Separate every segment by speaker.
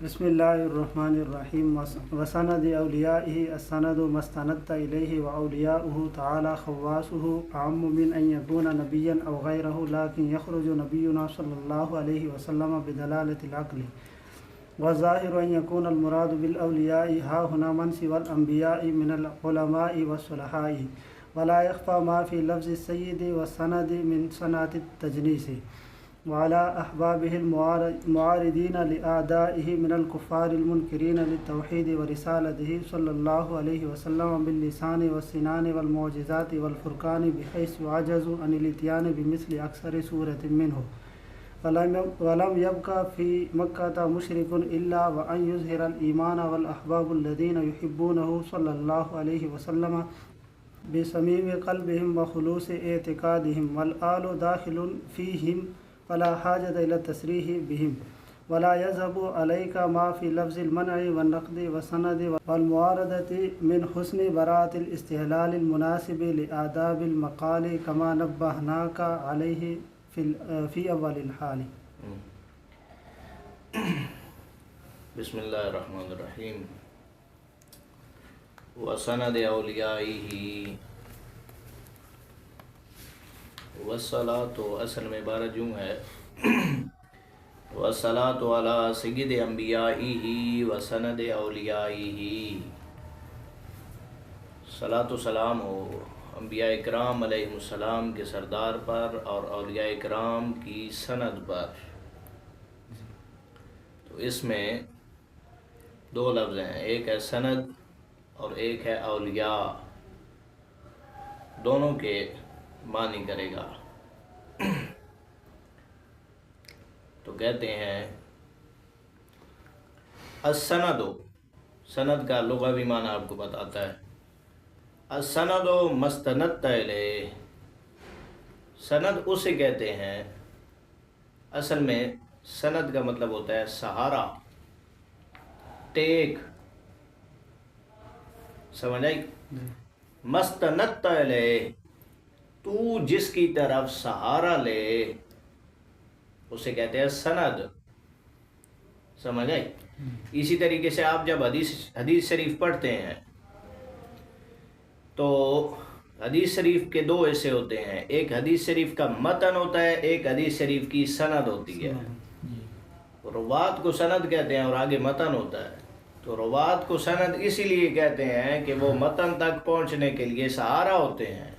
Speaker 1: بسم اللہ الرحمن الرحیم وسند اولیائه السند ما استندت الیہ واولیاؤه تعالی خواصه اعم من ان یکون نبیا او غیره لكن یخرج نبینا صلی اللہ علیہ وسلم بدلالة العقل والظاہر ان یکون المراد بالاولیاء ها هنا من سوى الانبیاء من العلماء والصلحاء ولا يخفى ما في لفظ السید والسند من صنعة التجنیس وعلى أحبابه المعارضين لأعدائه من الكفار المنكرين للتوحيد ورسالته صلى الله عليه وسلم باللسان والسنان والمعجزات والفرقان بحيث عجزوا عن الاتيان بمثل أكثر سورة منه ولم يبقى في مكة مشرك إلا وأن يظهر الإيمان والأحباب الذين يحبونه صلى الله عليه وسلم بصميم قلبهم وخلوص اعتقادهم والآل داخل فيهم فلا حاجة إلى التصريح بهم ولا يذهب عليك ما في لفظ المنع والنقد والسند والمعارضة من حسن براءة الاستهلال المناسب لآداب المقال كما نبهناك عليه في أول الحال.
Speaker 2: بسم اللہ الرحمن الرحیم. وسند اولیائه والصلاۃ، اصل میں عبارت یوں ہے والصلاۃ علی سید انبیائہ وسند اولیائہ، صلاۃ و سلام ہو انبیاء کرام علیہ السلام کے سردار پر اور اولیاء کرام کی سند پر. تو اس میں دو لفظ ہیں، ایک ہے سند اور ایک ہے اولیاء، دونوں کے معنی کرے گا. تو کہتے ہیں السند، سند کا لغوی معنی آپ کو بتاتا ہے. السند مستندت الیہ، سند اسے کہتے ہیں، اصل میں سند کا مطلب ہوتا ہے سہارا، ٹیک، سمجھ آئی؟ مستندت الیہ، تو جس کی طرف سہارا لے اسے کہتے ہیں سند، سمجھ آئی؟ اسی طریقے سے آپ جب حدیث شریف پڑھتے ہیں تو حدیث شریف کے دو حصے ہوتے ہیں، ایک حدیث شریف کا متن ہوتا ہے، ایک حدیث شریف کی سند ہوتی ہے. روات کو سند کہتے ہیں اور آگے متن ہوتا ہے. تو روات کو سند اسی لیے کہتے ہیں کہ وہ متن تک پہنچنے کے لیے سہارا ہوتے ہیں،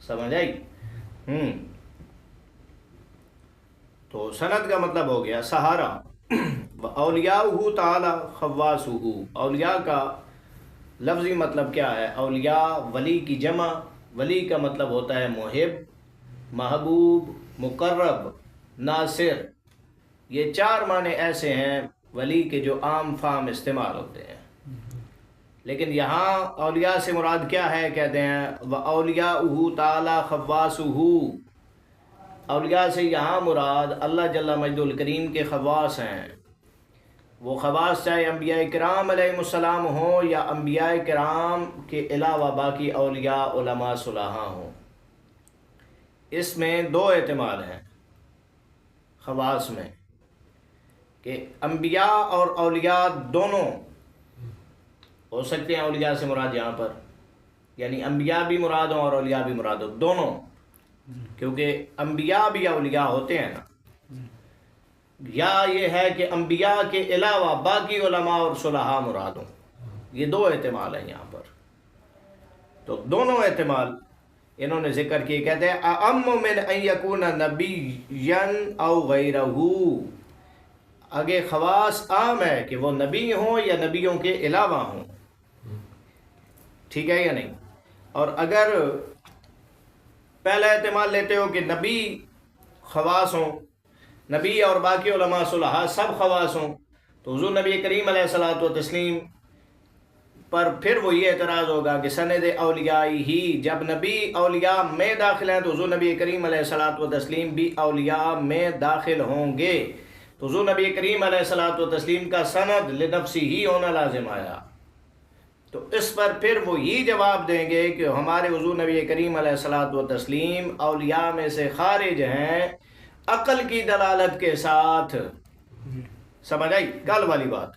Speaker 2: سمجھ آئی؟ تو سند کا مطلب ہو گیا سہارا. اولیاءہ تعالی خواصہ، اولیاء کا لفظی مطلب کیا ہے؟ اولیاء ولی کی جمع، ولی کا مطلب ہوتا ہے محب، محبوب، مقرب، ناصر. یہ چار معنی ایسے ہیں ولی کے جو عام فام استعمال ہوتے ہیں، لیکن یہاں اولیاء سے مراد کیا ہے؟ کہتے ہیں وَأَوْلِيَاؤُهُ تَعَالَى خَوَّاصُهُ، اولیاء سے یہاں مراد اللہ جل مجد الکریم کے خواص ہیں. وہ خواص چاہے انبیاء کرام علیہ السلام ہوں یا انبیاء کرام کے علاوہ باقی اولیاء، علماء، صلحاء ہوں. اس میں دو احتمال ہیں خواص میں، کہ انبیاء اور اولیاء دونوں ہو سکتے ہیں. اولیاء سے مراد یہاں پر یعنی انبیاء بھی مراد ہوں اور اولیاء بھی مراد ہوں، دونوں، کیونکہ انبیاء بھی اولیاء ہوتے ہیں نا. یا یہ ہے کہ انبیاء کے علاوہ باقی علماء اور صلحاء مراد ہوں. یہ دو احتمال ہیں یہاں پر. تو دونوں احتمال انہوں نے ذکر کیے. کہتے ہیں اعم من ان یکون نبیا او غیرہ، آگے خواص عام ہے کہ وہ نبی ہوں یا نبیوں کے علاوہ ہوں. ٹھیک ہے یا نہیں؟ اور اگر پہلا احتمال لیتے ہو کہ نبی خواص ہوں، نبی اور باقی علماء صلحاء سب خواص ہوں، تو حضور نبی کریم علیہ الصلوۃ والتسلیم پر پھر وہ یہ اعتراض ہوگا کہ سند اولیاء ہی، جب نبی اولیاء میں داخل ہیں تو حضور نبی کریم علیہ الصلوۃ والتسلیم بھی اولیاء میں داخل ہوں گے. تو حضور نبی کریم علیہ الصلوۃ والتسلیم کا سند لنفسی ہی ہونا لازم آیا. تو اس پر پھر وہ یہ جواب دیں گے کہ ہمارے حضور نبی کریم علیہ الصلوۃ والتسلیم اولیاء میں سے خارج ہیں عقل کی دلالت کے ساتھ. سمجھ آئی کل والی بات.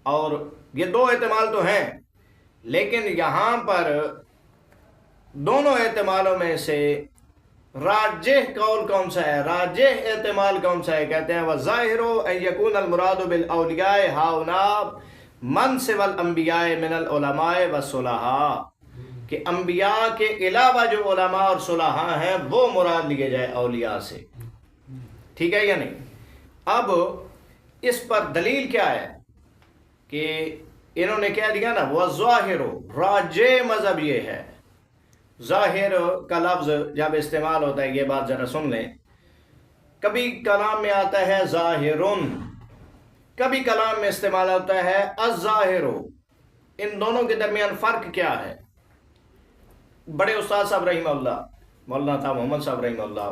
Speaker 2: اور یہ دو احتمال تو ہیں، لیکن یہاں پر دونوں احتمالوں میں سے راجح قول کون سا ہے، راجح احتمال کون سا ہے؟ کہتے ہیں وَظَاهِرُ أَن يَكُونَ الْمُرَادُ بِالْأَوْلِيَاءِ هَٰؤُلَاءِ مَنْ سِوَى الْأَنْبِيَاءِ مِنَ الْعُلَمَاءِ وَالصُّلَحَاءِ، کہ انبیاء کے علاوہ جو علماء اور صلحاء ہیں وہ مراد لیے جائے اولیاء سے. ٹھیک ہے یا نہیں؟ اب اس پر دلیل کیا ہے کہ انہوں نے کہہ دیا نا وَالظَّاهِرُ، راجح مذہب یہ ہے. ظاہر کا لفظ جب استعمال ہوتا ہے، یہ بات ذرا سن لیں، کبھی کلام میں آتا ہے ظاہرن، کبھی کلام میں استعمال ہوتا ہے الظاہر. ان دونوں کے درمیان فرق کیا ہے؟ بڑے استاد صاحب رحمہ اللہ، مولانا تھا محمد صاحب رحمہ اللہ،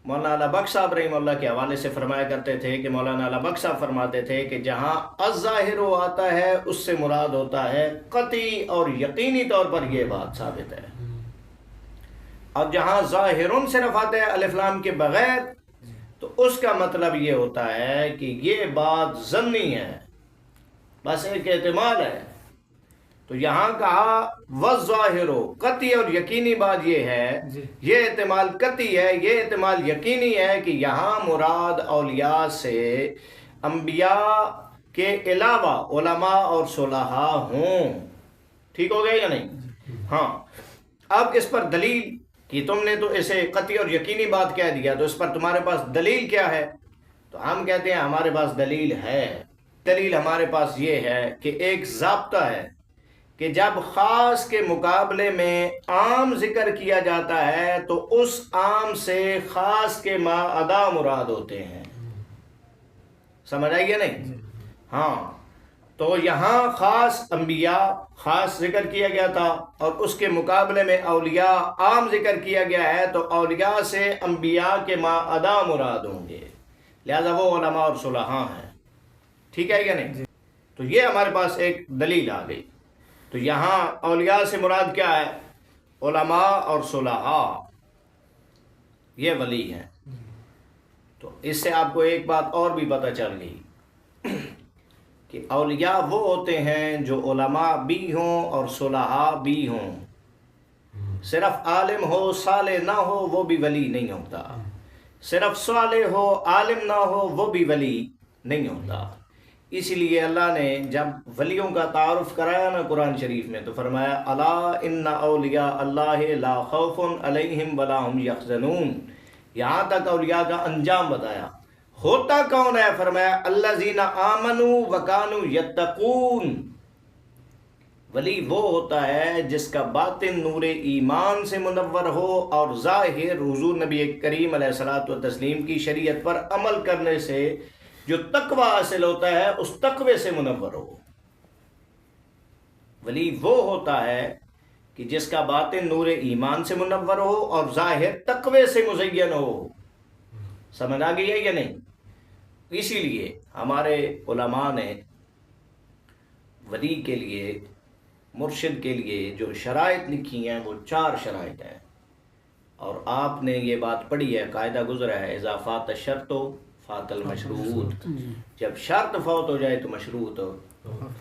Speaker 2: مولانا علی بخش صاحب رحمہ اللہ کے حوالے سے فرمایا کرتے تھے کہ مولانا علی بخش صاحب فرماتے تھے کہ جہاں الظاہر آتا ہے اس سے مراد ہوتا ہے قطعی اور یقینی طور پر یہ بات ثابت ہے، اور جہاں ظاہرن صرف آتا ہے الف لام کے بغیر تو اس کا مطلب یہ ہوتا ہے کہ یہ بات ظنی ہے، بس ایک احتمال ہے. تو یہاں کہا وَالظَّاهِرُ، قطعی اور یقینی بات یہ ہے، یہ احتمال قطعی ہے، یہ احتمال یقینی ہے کہ یہاں مراد اولیاء سے انبیاء کے علاوہ علماء اور صلحاء ہوں. ٹھیک ہو گیا یا نہیں؟ ہاں. اب اس پر دلیل کہ تم نے تو اسے قطعی اور یقینی بات کہہ دیا، تو اس پر تمہارے پاس دلیل کیا ہے؟ تو ہم کہتے ہیں ہمارے پاس دلیل ہے. دلیل ہمارے پاس یہ ہے کہ ایک ضابطہ ہے کہ جب خاص کے مقابلے میں عام ذکر کیا جاتا ہے تو اس عام سے خاص کے ما ادا مراد ہوتے ہیں. سمجھ آئیے نہیں؟ ہاں. تو یہاں خاص انبیاء خاص ذکر کیا گیا تھا، اور اس کے مقابلے میں اولیاء عام ذکر کیا گیا ہے، تو اولیاء سے انبیاء کے ما ادا مراد ہوں گے، لہذا وہ علماء اور صلحاء ہیں. ٹھیک ہے یا نہیں؟ تو یہ ہمارے پاس ایک دلیل آ گئی. تو یہاں اولیاء سے مراد کیا ہے؟ علماء اور صلحاء، یہ ولی ہیں. تو اس سے آپ کو ایک بات اور بھی پتہ چل گئی کہ اولیاء وہ ہوتے ہیں جو علماء بھی ہوں اور صلحاء بھی ہوں. صرف عالم ہو صالح نہ ہو وہ بھی ولی نہیں ہوتا، صرف صالح ہو عالم نہ ہو وہ بھی ولی نہیں ہوتا. اسی لیے اللہ نے جب ولیوں کا تعارف کرایا نا قرآن شریف میں تو فرمایا الا ان اولیاء اللہ لا خوف علیہم ولا هم یحزنون. یہاں تک اولیاء کا انجام بتایا. ہوتا کون ہے؟ فرمایا الذین آمنوا وکانوا یتقون. ولی وہ ہوتا ہے جس کا باطن نور ایمان سے منور ہو اور ظاہر حضور نبی کریم علیہ الصلوۃ والتسلیم کی شریعت پر عمل کرنے سے جو تقوی حاصل ہوتا ہے اس تقوی سے منور ہو. ولی وہ ہوتا ہے کہ جس کا باطن نور ایمان سے منور ہو اور ظاہر تقوی سے مزین ہو. سمجھ آ گئی ہے یا نہیں؟ اسی لیے ہمارے علماء نے ولی کے لیے، مرشد کے لیے جو شرائط لکھی ہیں وہ 4 شرائط ہیں، اور آپ نے یہ بات پڑھی ہے، قاعدہ گزرا ہے اذا فات الشرط فات المشروط. جب شرط فوت ہو جائے تو مشروط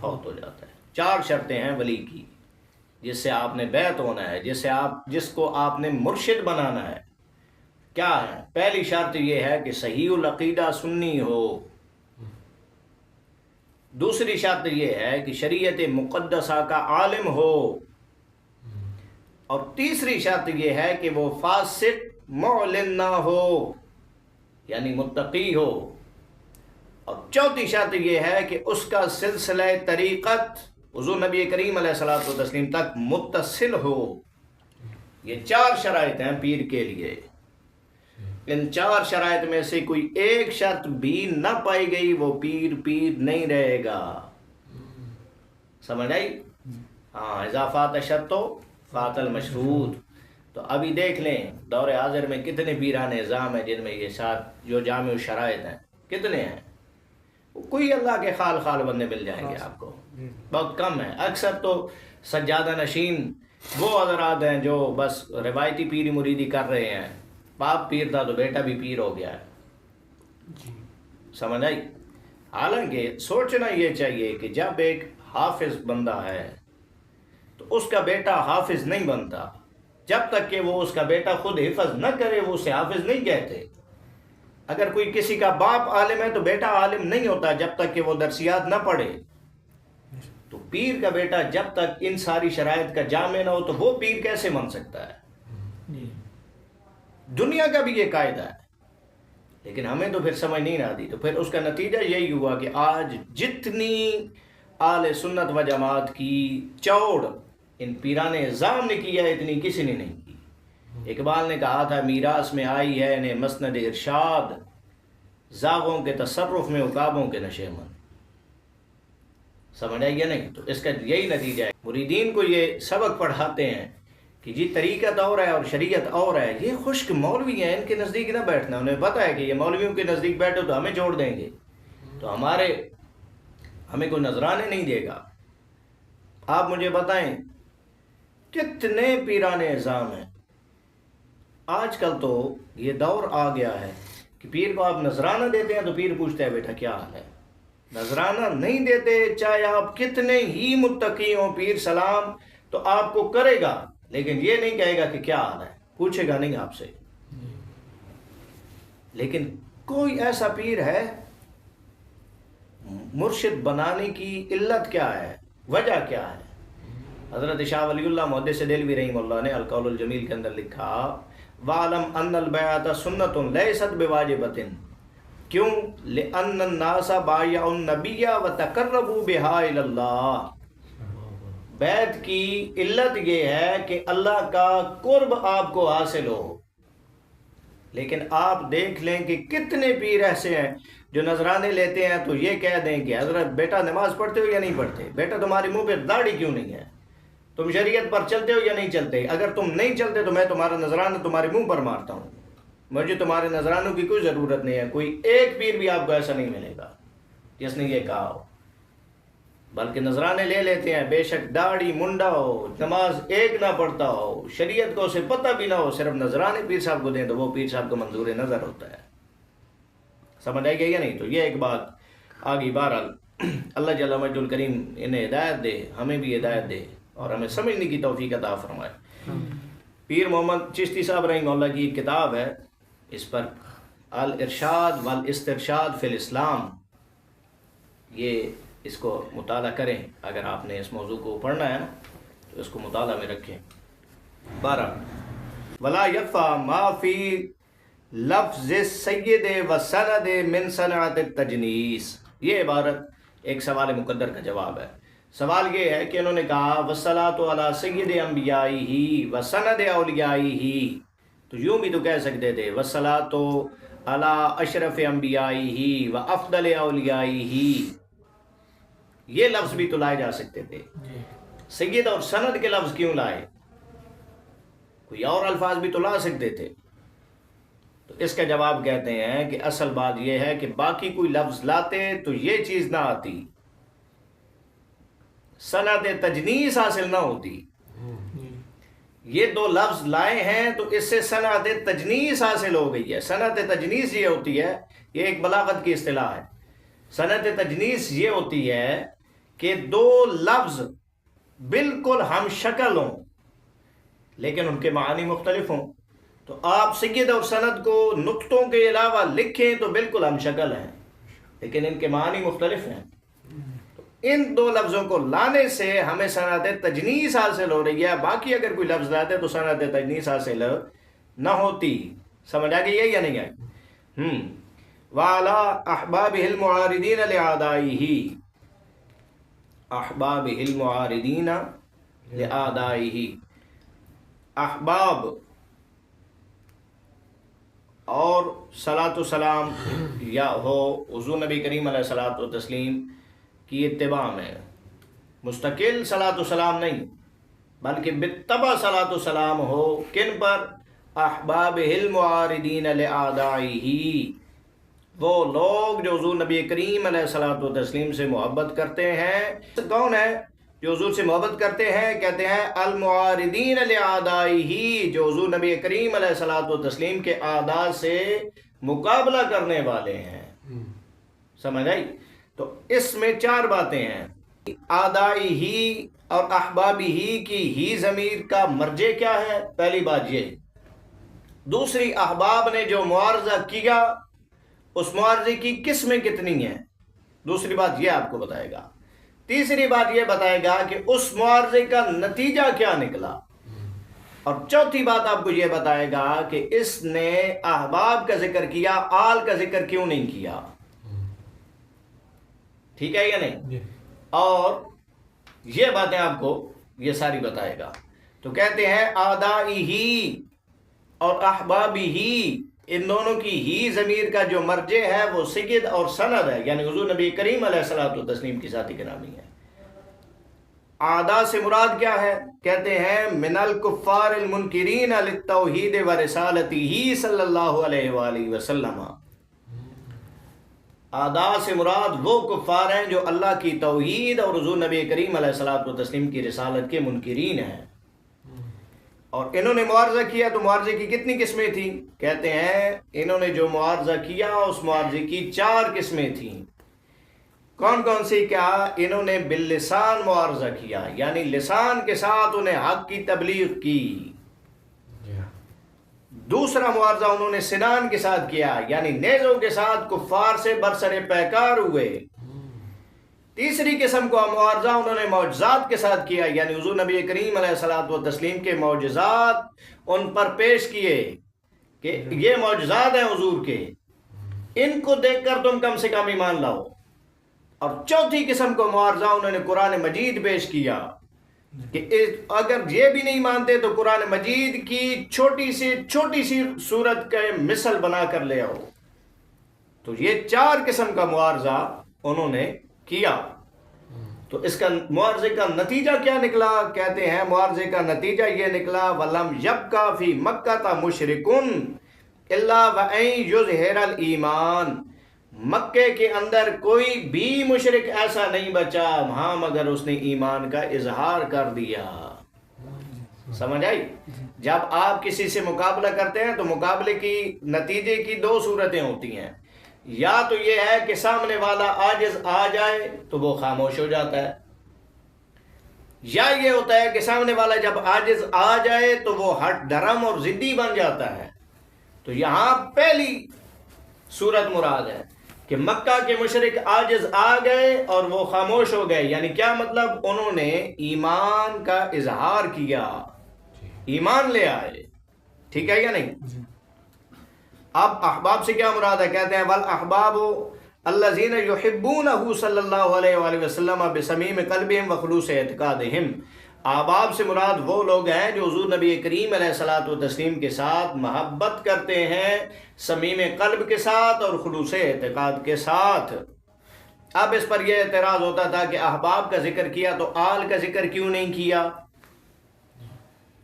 Speaker 2: فوت ہو جاتا ہے. 4 شرطیں ہیں ولی کی جس سے آپ نے بیعت ہونا ہے، جس کو آپ نے مرشد بنانا ہے. کیا ہے؟ پہلی شرط یہ ہے کہ صحیح العقیدہ سنی ہو. دوسری شرط یہ ہے کہ شریعت مقدسہ کا عالم ہو. اور تیسری شرط یہ ہے کہ وہ فاسق معلن نہ ہو، یعنی متقی ہو. اور چوتھی شرط یہ ہے کہ اس کا سلسلہ طریقت حضور نبی کریم علیہ الصلوۃ والتسلیم تک متصل ہو. یہ 4 شرائط ہیں پیر کے لیے. ان 4 شرائط میں سے کوئی ایک شرط بھی نہ پائی گئی وہ پیر نہیں رہے گا. سمجھ آئی؟ ہاں. اذا فات الشرط فات المشروط. تو ابھی دیکھ لیں دور حاضر میں کتنے پیران نظام ہیں جن میں یہ 7 جو جامع شرائط ہیں کتنے ہیں؟ کوئی اللہ کے خال بندے مل جائیں گے آپ کو، بہت کم ہے. اکثر تو سجادہ نشین وہ حضرات ہیں جو بس روایتی پیری مریدی کر رہے ہیں. باپ پیر تھا تو بیٹا بھی پیر ہو گیا ہے. سمجھ آئی؟ حالانکہ سوچنا یہ چاہیے کہ جب ایک حافظ بندہ ہے تو اس کا بیٹا حافظ نہیں بنتا جب تک کہ وہ اس کا بیٹا خود حفظ نہ کرے، وہ اسے حافظ نہیں کہتے۔ اگر کوئی کسی کا باپ عالم ہے تو بیٹا عالم نہیں ہوتا جب تک کہ وہ درسیات نہ پڑھے۔ تو پیر کا بیٹا جب تک ان ساری شرائط کا جامع نہ ہو تو وہ پیر کیسے بن سکتا ہے؟ دنیا کا بھی یہ قاعدہ ہے، لیکن ہمیں تو پھر سمجھ نہیں آتی۔ تو پھر اس کا نتیجہ یہی ہوا کہ آج جتنی اہل سنت و جماعت کی چوڑ ان پیران نظام نے کی ہے اتنی کسی نے نہیں کی۔ اقبال نے کہا تھا میراث میں آئی ہے انہیں مسند ارشاد، زاغوں کے تصرف میں عقابوں کے نشے من۔ سمجھ آئی یا نہیں؟ تو اس کا یہی نتیجہ ہے، مریدین کو یہ سبق پڑھاتے ہیں کہ جی طریقت اور ہے اور شریعت اور ہے۔ یہ خشک مولوی ہیں، ان کے نزدیک نہ بیٹھنا۔ انہیں پتہ ہے کہ یہ مولویوں کے نزدیک بیٹھو تو ہمیں چھوڑ دیں گے، تو ہمیں کوئی نذرانے نہیں دے گا۔ آپ مجھے بتائیں کتنے پیران نظام ہیں آج کل؟ تو یہ دور آ گیا ہے کہ پیر کو آپ نذرانہ دیتے ہیں تو پیر پوچھتا ہے بیٹا کیا حال ہے۔ نذرانہ نہیں دیتے، چاہے آپ کتنے ہی متقی ہوں، پیر سلام تو آپ کو کرے گا، لیکن یہ نہیں کہے گا کہ کیا حال ہے، پوچھے گا نہیں آپ سے۔ لیکن کوئی ایسا پیر ہے، مرشد بنانے کی علت کیا ہے، وجہ کیا ہے؟ حضرت شاہ ولی اللہ محدث دہلوی رحمہ اللہ نے القول الجمیل کے اندر لکھا وَعَلَمْ أَنَّ الْبَيْعَةَ سُنَّةٌ لَيْسَتْ بِوَاجِبَةٍ کیوں؟ لِأَنَّ النَّاسَ بَایَعُوا النَّبِيَّ وَتَقَرَّبُوا بِهَا إِلَى اللَّهِ۔ بیعت کی علت یہ ہے کہ اللہ کا قرب آپ کو حاصل ہو۔ لیکن آپ دیکھ لیں کہ کتنے پیر ایسے ہیں جو نذرانے لیتے ہیں تو یہ کہہ دیں کہ حضرت بیٹا نماز پڑھتے ہو یا نہیں پڑھتے؟ بیٹا تمہارے منہ پہ داڑھی کیوں نہیں ہے؟ تم شریعت پر چلتے ہو یا نہیں چلتے؟ اگر تم نہیں چلتے تو میں تمہارا نذرانہ تمہارے منہ پر مارتا ہوں۔ مجھے تمہارے نذرانوں کی کوئی ضرورت نہیں ہے۔ کوئی ایک پیر بھی آپ کو ایسا نہیں ملے گا جس نے یہ کہا ہو، بلکہ نذرانے لے لیتے ہیں، بے شک داڑھی منڈا ہو، نماز ایک نہ پڑھتا ہو، شریعت کو اسے پتہ بھی نہ ہو، صرف نذرانے پیر صاحب کو دیں تو وہ پیر صاحب کو منظور نظر ہوتا ہے۔ سمجھ آئی گئی یا نہیں؟ تو یہ ایک بات آگی۔ بہرحال اللہ جل مجد الکریم انہیں ہدایت دے، ہمیں بھی ہدایت دے اور ہمیں سمجھنے کی توفیق عطا فرمائے۔ پیر محمد چشتی صاحب رحمہ اللہ کی ایک کتاب ہے، اس پر الارشاد والاسترشاد فی الاسلام، یہ اس کو مطالعہ کریں۔ اگر آپ نے اس موضوع کو پڑھنا ہے نا تو اس کو مطالعہ میں رکھیں۔ 12 ولا یکفی ما فی لفظ سید و سند من صنعت التجنیس۔ یہ عبارت ایک سوال مقدر کا جواب ہے۔ سوال یہ ہے کہ انہوں نے کہا والصلاۃ علی سید انبیائہ و سند اولیائہ، تو یوں بھی تو کہہ سکتے تھے والصلاۃ علی اشرف انبیائہ و افضل اولیائہ، یہ لفظ بھی تو لائے جا سکتے تھے۔ سید اور سند کے لفظ کیوں لائے؟ کوئی اور الفاظ بھی تو لا سکتے تھے۔ تو اس کا جواب کہتے ہیں کہ اصل بات یہ ہے کہ باقی کوئی لفظ لاتے تو یہ چیز نہ آتی، سند تجنیس حاصل نہ ہوتی۔ یہ دو لفظ لائے ہیں تو اس سے سند تجنیس حاصل ہو گئی ہے۔ سند تجنیس یہ ہوتی ہے، یہ ایک بلاغت کی اصطلاح ہے۔ سند تجنیس یہ ہوتی ہے کہ دو لفظ بالکل ہم شکل ہوں لیکن ان کے معنی مختلف ہوں۔ تو آپ سید اور سند کو نقطوں کے علاوہ لکھیں تو بالکل ہم شکل ہیں لیکن ان کے معنی مختلف ہیں۔ تو ان دو لفظوں کو لانے سے ہمیں سند تجنیس حاصل ہو رہی ہے، باقی اگر کوئی لفظ لاتے تو سند تجنیس حاصل نہ ہوتی۔ سمجھ آ گئی ہے یا نہیں آئی؟ وَعَلَىٰ أَحْبَابِهِ الْمُعَارِضِينَ لِأَعْدَائِهِ، احباب المعارضین لآدائہ، احباب اور صلاۃ و سلام یا ہو حضور نبی کریم علیہ الصلاۃ والتسلیم کی اتباع میں، مستقل صلاۃ و سلام نہیں بلکہ بالتبع صلاۃ و سلام ہو۔ کن پر؟ احباب المعارضین لآدائہ، وہ لوگ جو حضور نبی کریم علیہ الصلاۃ والتسلیم سے محبت کرتے ہیں۔ کون ہے جو حضور سے محبت کرتے ہیں؟ کہتے ہیں المعارضین لآدائہ، جو حضور نبی کریم علیہ الصلاۃ والتسلیم کے اعداء سے مقابلہ کرنے والے ہیں. سمجھ آئی؟ تو اس میں 4 باتیں ہیں. آدائی ہی اور احبابی ہی کی ہی ضمیر کا مرجع کیا ہے؟ پہلی بات یہ. دوسری، احباب نے جو معارضہ کیا اس معارضے کی قسمیں کتنی ہیں، دوسری بات یہ آپ کو بتائے گا. تیسری بات یہ بتائے گا کہ اس معارضے کا نتیجہ کیا نکلا. اور چوتھی بات آپ کو یہ بتائے گا کہ اس نے احباب کا ذکر کیا، آل کا ذکر کیوں نہیں کیا. ٹھیک ہے یا نہیں؟ اور یہ باتیں آپ کو یہ ساری بتائے گا. تو کہتے ہیں آدائی ہی اور احبابی ہی، ان دونوں کی ہی ضمیر کا جو مرجع ہے وہ سید اور سند ہے، یعنی حضور نبی کریم علیہ الصلوۃ والتسلیم کی ذات گرامی ہے. آدھا سے مراد کیا ہے؟ کہتے ہیں من الکفار المنکرین للتوحید و رسالتہ صلی اللہ علیہ وآلہ وسلم. آدھا سے مراد وہ کفار ہیں جو اللہ کی توحید اور حضور نبی کریم علیہ الصلوۃ والتسلیم کی رسالت کے منکرین ہیں. اور انہوں نے معارضہ کیا تو معارضے کی کتنی قسمیں تھیں؟ کہتے ہیں انہوں نے جو معارضہ کیا اس معارضے کی 4 قسمیں تھیں. کون کون سی؟ کیا انہوں نے باللسان معارضہ کیا، یعنی لسان کے ساتھ انہیں حق کی تبلیغ کی. دوسرا معارضہ انہوں نے سنان کے ساتھ کیا، یعنی نیزوں کے ساتھ کفار سے برسر پیکار ہوئے. تیسری قسم کا معارضہ انہوں نے معجزات کے ساتھ کیا، یعنی حضور نبی کریم علیہ الصلوۃ والتسلیم کے معجزات ان پر پیش کیے کہ یہ معجزات ہیں حضور کے، ان کو دیکھ کر تم کم سے کم ایمان لاؤ. اور چوتھی قسم کو معارضہ انہوں نے قرآن مجید پیش کیا کہ اگر یہ بھی نہیں مانتے تو قرآن مجید کی چھوٹی سی صورت کا مثل بنا کر لے آؤ. تو یہ 4 قسم کا معارضہ انہوں نے کیا. تو اس کا معارضے کا نتیجہ کیا نکلا؟ کہتے ہیں معارضے کا نتیجہ یہ نکلا وَلَمْ يَبْقَ فِي مَكَّةَ مُشْرِكٌ إِلَّا وَأَن يُظْهِرَ الْإِيمَانَ. مکے کے اندر کوئی بھی مشرک ایسا نہیں بچا ہاں مگر اس نے ایمان کا اظہار کر دیا. سمجھ آئی؟ جب آپ کسی سے مقابلہ کرتے ہیں تو مقابلے کی نتیجے کی 2 صورتیں ہوتی ہیں. یا تو یہ ہے کہ سامنے والا عاجز آ جائے تو وہ خاموش ہو جاتا ہے، یا یہ ہوتا ہے کہ سامنے والا جب عاجز آ جائے تو وہ ہٹ دھرم اور ضدی بن جاتا ہے. تو یہاں پہلی صورت مراد ہے کہ مکہ کے مشرک عاجز آ گئے اور وہ خاموش ہو گئے. یعنی کیا مطلب؟ انہوں نے ایمان کا اظہار کیا، ایمان لے آئے. ٹھیک ہے یا نہیں؟ اب احباب سے کیا مراد ہے؟ کہتے ہیں والاحباب الذین یحبونہ صلی اللہ علیہ وآلہ وسلم بصمیم قلبہم وخلوص اعتقادہم. احباب سے مراد وہ لوگ ہیں جو حضور نبی کریم علیہ الصلوۃ والتسلیم کے ساتھ محبت کرتے ہیں، صمیم قلب کے ساتھ اور خلوص اعتقاد کے ساتھ. اب اس پر یہ اعتراض ہوتا تھا کہ احباب کا ذکر کیا تو آل کا ذکر کیوں نہیں کیا؟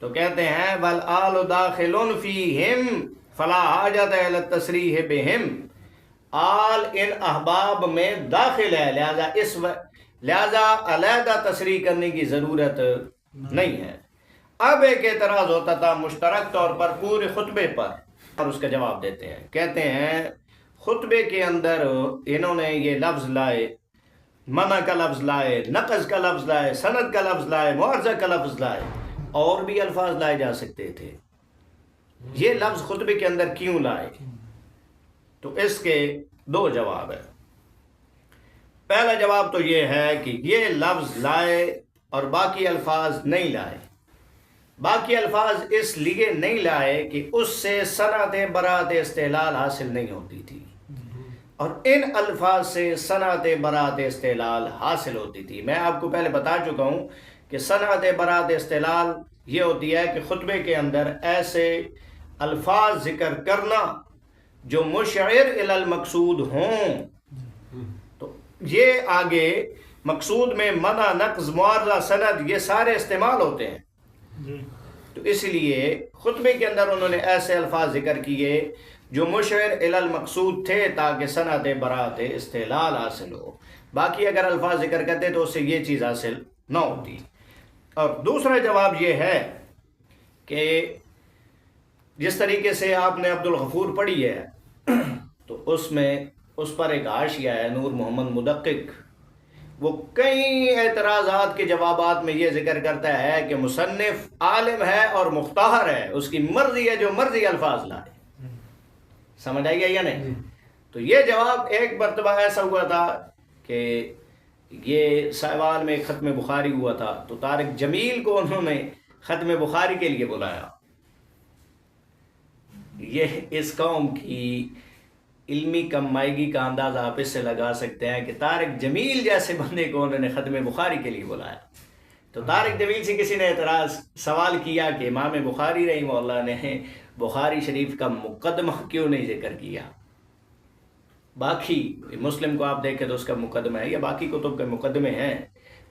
Speaker 2: تو کہتے ہیں والآل داخل فیہم فلا حاجت الی التصریح بہم. آل ان احباب میں داخل ہے، لہذا علیحدہ تصریح کرنے کی ضرورت نہیں ہے. اب ایک اعتراض ہوتا تھا مشترک طور پر پورے خطبے پر، اور اس کا جواب دیتے ہیں. کہتے ہیں خطبے کے اندر انہوں نے یہ لفظ لائے، منع کا لفظ لائے، نقض کا لفظ لائے، سند کا لفظ لائے، معارضہ کا لفظ لائے، اور بھی الفاظ لائے جا سکتے تھے. یہ لفظ خطبے کے اندر کیوں لائے؟ تو اس کے 2 جواب ہیں. پہلا جواب تو یہ ہے کہ یہ لفظ لائے اور باقی الفاظ نہیں لائے. باقی الفاظ اس لیے نہیں لائے کہ اس سے صنعت برات استحلال حاصل نہیں ہوتی تھی، اور ان الفاظ سے صنعت برات استحلال حاصل ہوتی تھی. میں آپ کو پہلے بتا چکا ہوں کہ صنعت برات استحلال یہ ہوتی ہے کہ خطبے کے اندر ایسے الفاظ ذکر کرنا جو مشعر الی المقصود ہوں. تو یہ آگے مقصود میں منع، نقض، معارضہ، سند یہ سارے استعمال ہوتے ہیں. تو اس لیے خطبے کے اندر انہوں نے ایسے الفاظ ذکر کیے جو مشعر الی المقصود تھے تاکہ صنعت برات استحلال حاصل ہو. باقی اگر الفاظ ذکر کرتے تو اس سے یہ چیز حاصل نہ ہوتی. اور دوسرا جواب یہ ہے کہ جس طریقے سے آپ نے عبد الغفور پڑھی ہے تو اس میں اس پر ایک حاشیہ ہے نور محمد مدقق، وہ کئی اعتراضات کے جوابات میں یہ ذکر کرتا ہے کہ مصنف عالم ہے اور مختار ہے، اس کی مرضی ہے جو مرضی الفاظ لائے. سمجھ آئی گیا یا نہیں؟ تو یہ جواب ایک مرتبہ ایسا ہوا تھا کہ یہ سائیوال میں ختم بخاری ہوا تھا، تو طارق جمیل کو انہوں نے ختم بخاری کے لیے بلایا. یہ اس قوم کی علمی کم مائگی کا اندازہ آپ اس سے لگا سکتے ہیں کہ طارق جمیل جیسے بندے کو انہوں نے ختم بخاری کے لیے بلایا. تو طارق جمیل سے کسی نے اعتراض سوال کیا کہ امام بخاری رحمہ اللہ نے بخاری شریف کا مقدمہ کیوں نہیں ذکر کیا؟ باقی مسلم کو آپ دیکھیں تو اس کا مقدمہ ہے، یا باقی کتب کے مقدمے ہیں،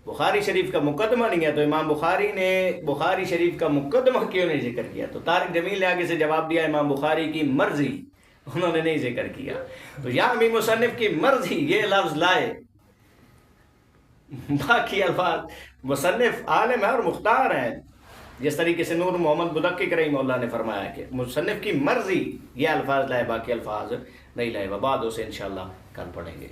Speaker 2: بخاری شریف کا مقدمہ نہیں ہے، تو امام بخاری نے بخاری شریف کا مقدمہ کیوں نہیں ذکر کیا؟ تو طارق جمیل نے آگے سے جواب دیا امام بخاری کی مرضی، انہوں نے نہیں ذکر کیا. تو یہاں بھی مصنف کی مرضی یہ لفظ لائے، باقی الفاظ مصنف عالم ہے اور مختار ہے، جس طریقے سے نور محمد مدقق رحمہ اللہ نے فرمایا کہ مصنف کی مرضی یہ الفاظ لائے، باقی الفاظ نہیں لائے. وبعد اسے انشاءاللہ کل پڑھیں گے.